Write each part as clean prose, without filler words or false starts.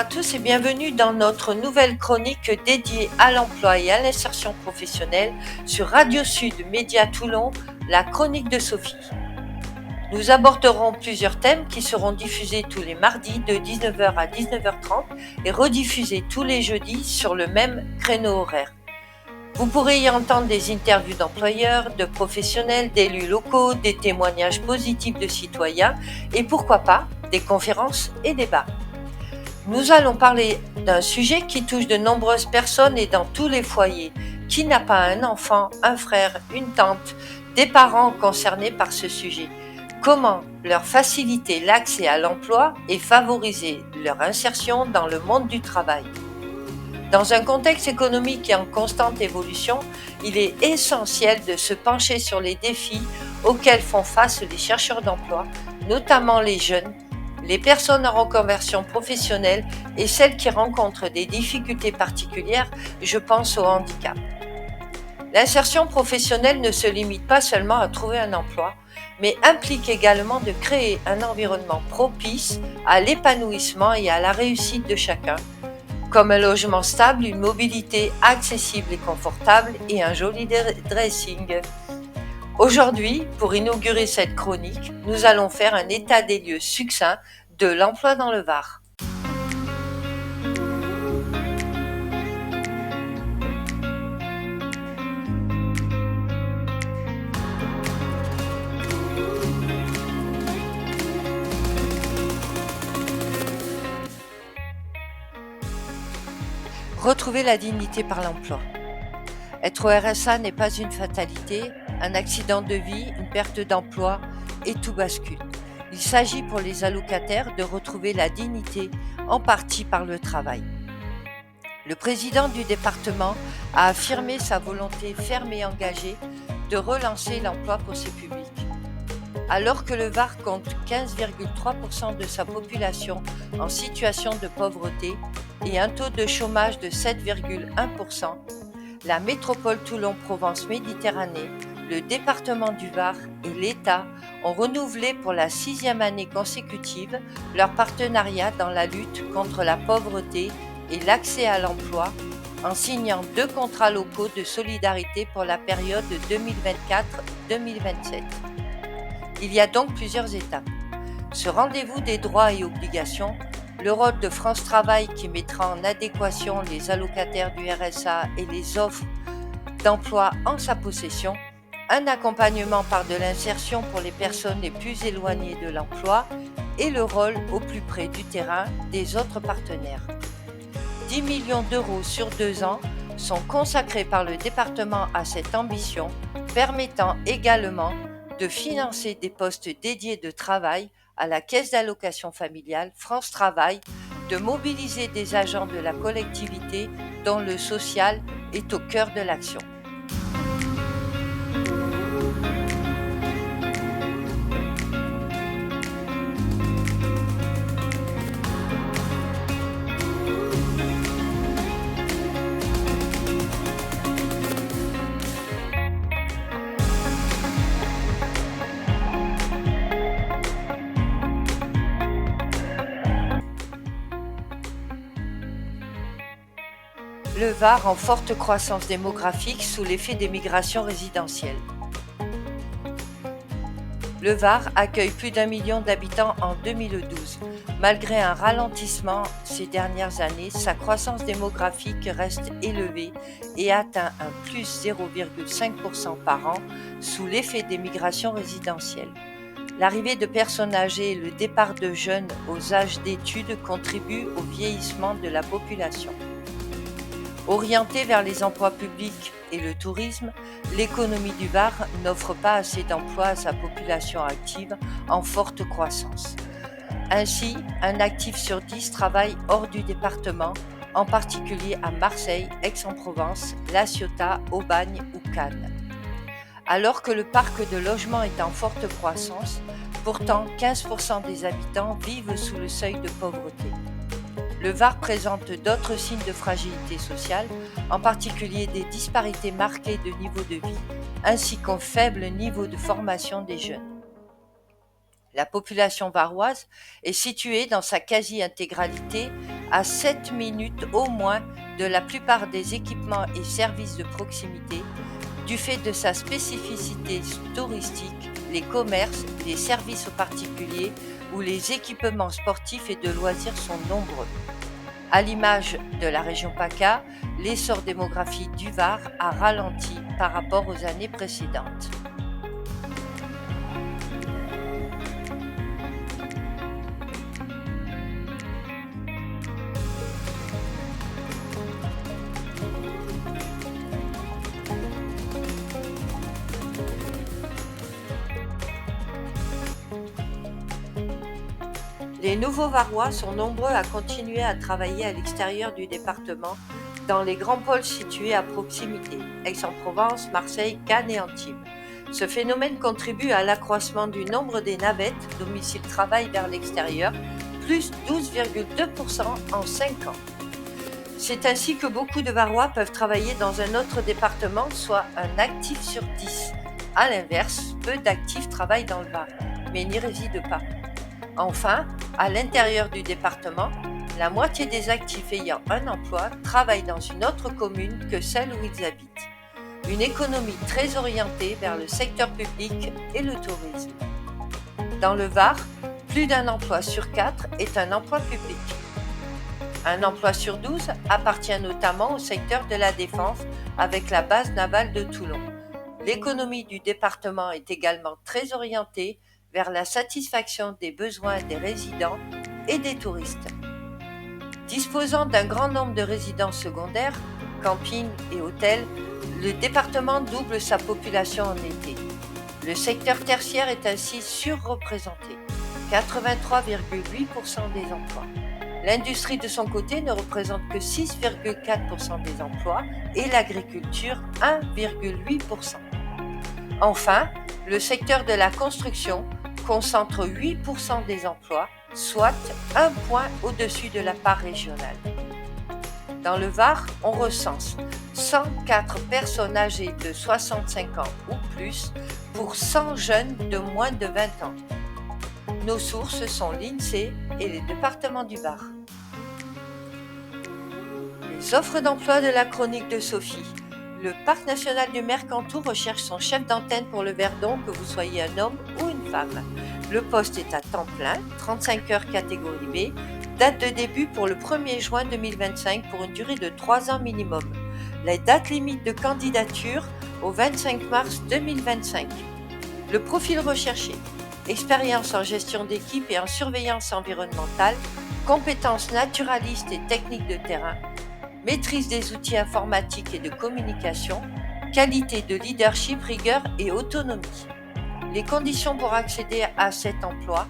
à tous et bienvenue dans notre nouvelle chronique dédiée à l'emploi et à l'insertion professionnelle sur Radio Sud Média Toulon, la chronique de Sophie. Nous aborderons plusieurs thèmes qui seront diffusés tous les mardis de 19h à 19h30 et rediffusés tous les jeudis sur le même créneau horaire. Vous pourrez y entendre des interviews d'employeurs, de professionnels, d'élus locaux, des témoignages positifs de citoyens et pourquoi pas des conférences et débats. Nous allons parler d'un sujet qui touche de nombreuses personnes et dans tous les foyers. Qui n'a pas un enfant, un frère, une tante, des parents concernés par ce sujet? Comment leur faciliter l'accès à l'emploi et favoriser leur insertion dans le monde du travail? Dans un contexte économique et en constante évolution, il est essentiel de se pencher sur les défis auxquels font face les chercheurs d'emploi, notamment les jeunes, les personnes en reconversion professionnelle et celles qui rencontrent des difficultés particulières, je pense au handicap. L'insertion professionnelle ne se limite pas seulement à trouver un emploi, mais implique également de créer un environnement propice à l'épanouissement et à la réussite de chacun, comme un logement stable, une mobilité accessible et confortable et un joli dressing. Aujourd'hui, pour inaugurer cette chronique, nous allons faire un état des lieux succinct de l'emploi dans le Var. Retrouver la dignité par l'emploi. Être au RSA n'est pas une fatalité, un accident de vie, une perte d'emploi et tout bascule. Il s'agit pour les allocataires de retrouver la dignité, en partie par le travail. Le président du département a affirmé sa volonté ferme et engagée de relancer l'emploi pour ces publics. Alors que le Var compte 15,3% de sa population en situation de pauvreté et un taux de chômage de 7,1%, la métropole Toulon-Provence-Méditerranée, le département du Var et l'État ont renouvelé pour la 6e année consécutive leur partenariat dans la lutte contre la pauvreté et l'accès à l'emploi en signant 2 contrats locaux de solidarité pour la période 2024-2027. Il y a donc plusieurs étapes. Ce rendez-vous des droits et obligations, le rôle de France Travail qui mettra en adéquation les allocataires du RSA et les offres d'emploi en sa possession, un accompagnement par de l'insertion pour les personnes les plus éloignées de l'emploi et le rôle au plus près du terrain des autres partenaires. 10 millions d'euros sur 2 ans sont consacrés par le département à cette ambition, permettant également de financer des postes dédiés de travail à la Caisse d'allocation familiale France Travail, de mobiliser des agents de la collectivité dont le social est au cœur de l'action. Le Var en forte croissance démographique sous l'effet des migrations résidentielles. Le Var accueille plus d'1 million d'habitants en 2012. Malgré un ralentissement ces dernières années, sa croissance démographique reste élevée et atteint un plus 0,5% par an sous l'effet des migrations résidentielles. L'arrivée de personnes âgées et le départ de jeunes aux âges d'études contribuent au vieillissement de la population. Orientée vers les emplois publics et le tourisme, l'économie du Var n'offre pas assez d'emplois à sa population active en forte croissance. Ainsi, un actif sur 10 travaille hors du département, en particulier à Marseille, Aix-en-Provence, La Ciotat, Aubagne ou Cannes. Alors que le parc de logements est en forte croissance, pourtant 15% des habitants vivent sous le seuil de pauvreté. Le Var présente d'autres signes de fragilité sociale, en particulier des disparités marquées de niveau de vie, ainsi qu'un faible niveau de formation des jeunes. La population varoise est située dans sa quasi-intégralité à 7 minutes au moins de la plupart des équipements et services de proximité du fait de sa spécificité touristique, les commerces, les services aux particuliers ou les équipements sportifs et de loisirs sont nombreux. À l'image de la région PACA, l'essor démographique du Var a ralenti par rapport aux années précédentes. Les nouveaux Varois sont nombreux à continuer à travailler à l'extérieur du département dans les grands pôles situés à proximité, Aix-en-Provence, Marseille, Cannes et Antibes. Ce phénomène contribue à l'accroissement du nombre des navettes domicile-travail vers l'extérieur, plus 12,2% en 5 ans. C'est ainsi que beaucoup de Varois peuvent travailler dans un autre département, soit un actif sur 10. A l'inverse, peu d'actifs travaillent dans le Var, mais n'y résident pas. Enfin, à l'intérieur du département, la moitié des actifs ayant un emploi travaillent dans une autre commune que celle où ils habitent. Une économie très orientée vers le secteur public et le tourisme. Dans le Var, plus d'un emploi sur 4 est un emploi public. Un emploi sur 12 appartient notamment au secteur de la défense avec la base navale de Toulon. L'économie du département est également très orientée vers la satisfaction des besoins des résidents et des touristes. Disposant d'un grand nombre de résidences secondaires, campings et hôtels, le département double sa population en été. Le secteur tertiaire est ainsi surreprésenté, 83,8% des emplois. L'industrie de son côté ne représente que 6,4% des emplois et l'agriculture 1,8%. Enfin, le secteur de la construction concentre 8% des emplois, soit un point au-dessus de la part régionale. Dans le Var, on recense 104 personnes âgées de 65 ans ou plus pour 100 jeunes de moins de 20 ans. Nos sources sont l'INSEE et les départements du Var. Les offres d'emploi de la chronique de Sophie. Le Parc national du Mercantour recherche son chef d'antenne pour le Verdon, que vous soyez un homme ou une femme. Le poste est à temps plein, 35 heures catégorie B, date de début pour le 1er juin 2025 pour une durée de 3 ans minimum. La date limite de candidature au 25 mars 2025. Le profil recherché: expérience en gestion d'équipe et en surveillance environnementale, compétences naturalistes et techniques de terrain, maîtrise des outils informatiques et de communication, qualité de leadership, rigueur et autonomie. Les conditions pour accéder à cet emploi: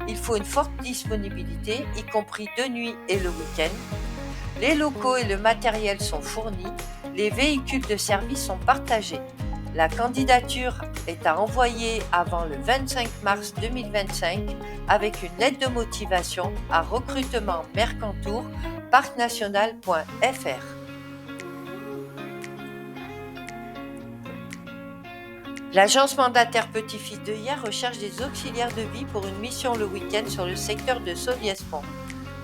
il faut une forte disponibilité, y compris de nuit et le week-end. Les locaux et le matériel sont fournis, les véhicules de service sont partagés. La candidature est à envoyer avant le 25 mars 2025 avec une lettre de motivation à recrutement-mercantour-parcnational.fr. L'agence mandataire Petit-Fils de Hier recherche des auxiliaires de vie pour une mission le week-end sur le secteur de Sauviespont.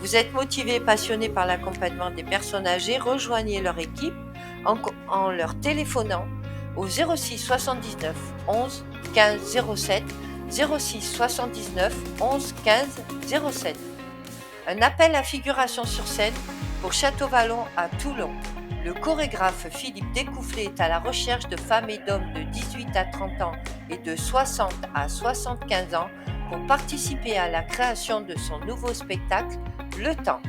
Vous êtes motivé et passionné par l'accompagnement des personnes âgées, rejoignez leur équipe en leur téléphonant au 06 79 11 15 07, 06 79 11 15 07. Un appel à figuration sur scène pour Château-Vallon à Toulon. Le chorégraphe Philippe Découfflé est à la recherche de femmes et d'hommes de 18 à 30 ans et de 60 à 75 ans pour participer à la création de son nouveau spectacle, Le Temps.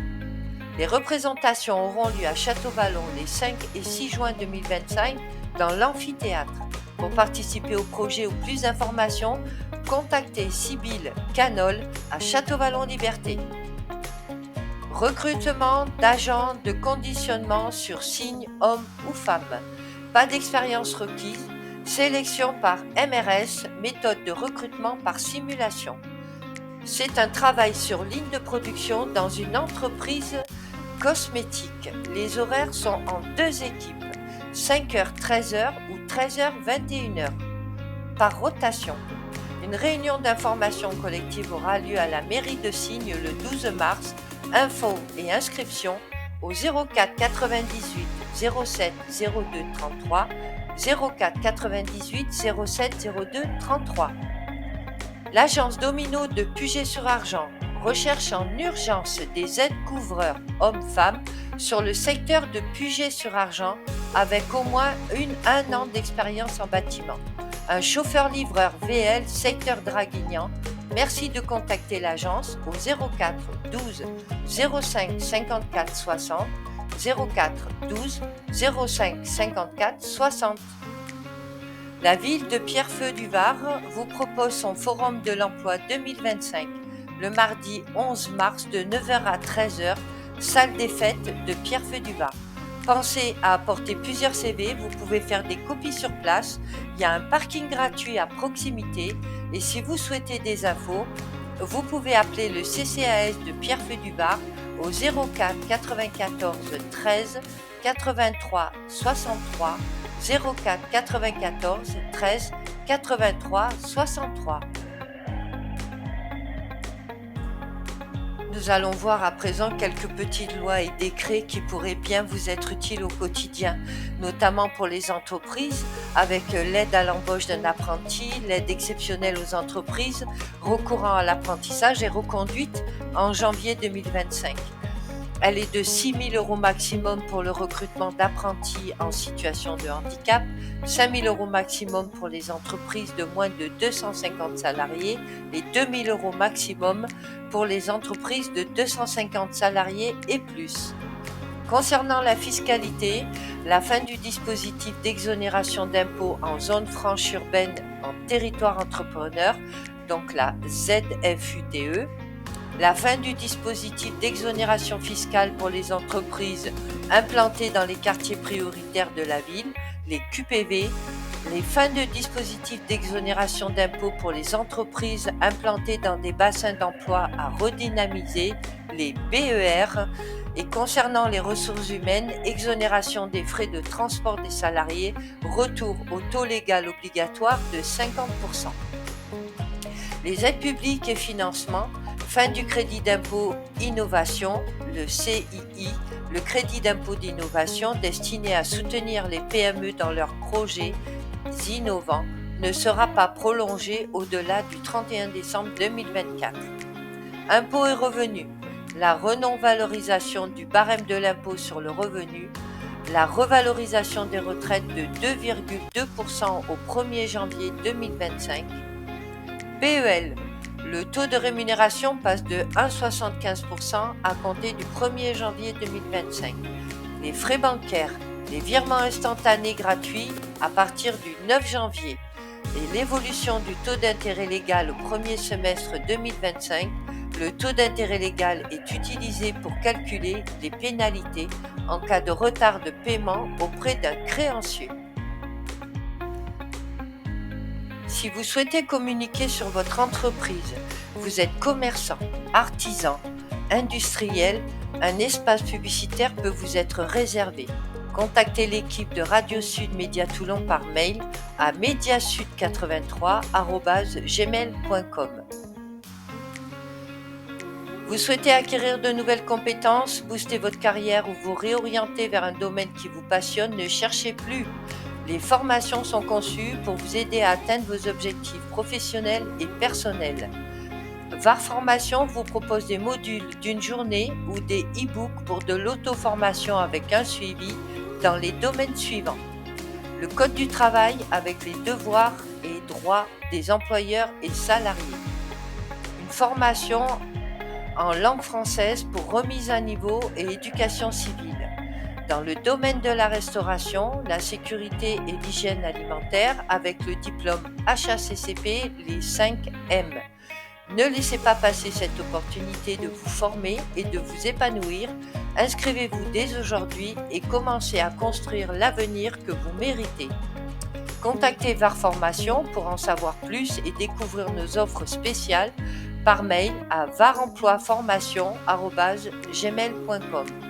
Les représentations auront lieu à Château-Vallon les 5 et 6 juin 2025 dans l'amphithéâtre. Pour participer au projet ou plus d'informations, contactez Sybille Canol à Château-Vallon Liberté. Recrutement d'agents de conditionnement sur signe homme ou femme. Pas d'expérience requise. Sélection par MRS, méthode de recrutement par simulation. C'est un travail sur ligne de production dans une entreprise cosmétique. Les horaires sont en 2 équipes, 5h-13h ou 13h-21h, par rotation. Une réunion d'information collective aura lieu à la mairie de Signes le 12 mars. Infos et inscriptions au 04 98 07 02 33, 04 98 07 02 33. L'agence Domino de Puget-sur-Argent recherche en urgence des aides-couvreurs hommes-femmes sur le secteur de Puget-sur-Argent avec au moins un an d'expérience en bâtiment. Un chauffeur-livreur VL secteur Draguignan. Merci de contacter l'agence au 04 12 05 54 60, 04 12 05 54 60. La ville de Pierrefeu-du-Var vous propose son Forum de l'emploi 2025 le mardi 11 mars de 9h à 13h, salle des fêtes de Pierrefeu-du-Var. Pensez à apporter plusieurs CV, vous pouvez faire des copies sur place, il y a un parking gratuit à proximité et si vous souhaitez des infos, vous pouvez appeler le CCAS de Pierrefeu-du-Var au 04 94 13 83 63, 04 94 13 83 63. Nous allons voir à présent quelques petites lois et décrets qui pourraient bien vous être utiles au quotidien, notamment pour les entreprises, avec l'aide à l'embauche d'un apprenti, l'aide exceptionnelle aux entreprises recourant à l'apprentissage est reconduite en janvier 2025. Elle est de 6 000 € maximum pour le recrutement d'apprentis en situation de handicap, 5 000 € maximum pour les entreprises de moins de 250 salariés et 2 000 € maximum pour les entreprises de 250 salariés et plus. Concernant la fiscalité, la fin du dispositif d'exonération d'impôts en zone franche urbaine en territoire entrepreneur, donc la ZFUTE, la fin du dispositif d'exonération fiscale pour les entreprises implantées dans les quartiers prioritaires de la ville, les QPV, les fins de dispositifs d'exonération d'impôts pour les entreprises implantées dans des bassins d'emploi à redynamiser, les BER, et concernant les ressources humaines, exonération des frais de transport des salariés, retour au taux légal obligatoire de 50%. Les aides publiques et financements, fin du crédit d'impôt innovation, le CII, le crédit d'impôt d'innovation destiné à soutenir les PME dans leurs projets innovants, ne sera pas prolongé au-delà du 31 décembre 2024. Impôts et revenus, la renon-valorisation du barème de l'impôt sur le revenu, la revalorisation des retraites de 2,2% au 1er janvier 2025, PEL, le taux de rémunération passe de 1,75% à compter du 1er janvier 2025. Les frais bancaires, les virements instantanés gratuits à partir du 9 janvier et l'évolution du taux d'intérêt légal au premier semestre 2025, le taux d'intérêt légal est utilisé pour calculer les pénalités en cas de retard de paiement auprès d'un créancier. Si vous souhaitez communiquer sur votre entreprise, vous êtes commerçant, artisan, industriel, un espace publicitaire peut vous être réservé. Contactez l'équipe de Radio Sud Média Toulon par mail à mediasud83@gmail.com. Vous souhaitez acquérir de nouvelles compétences, booster votre carrière ou vous réorienter vers un domaine qui vous passionne, ne cherchez plus. Les formations sont conçues pour vous aider à atteindre vos objectifs professionnels et personnels. VAR Formation vous propose des modules d'une journée ou des e-books pour de l'auto-formation avec un suivi dans les domaines suivants. Le code du travail avec les devoirs et droits des employeurs et salariés. Une formation en langue française pour remise à niveau et éducation civile. Dans le domaine de la restauration, la sécurité et l'hygiène alimentaire avec le diplôme HACCP, les 5 M. Ne laissez pas passer cette opportunité de vous former et de vous épanouir. Inscrivez-vous dès aujourd'hui et commencez à construire l'avenir que vous méritez. Contactez VAR Formation pour en savoir plus et découvrir nos offres spéciales par mail à varemploiformation@gmail.com.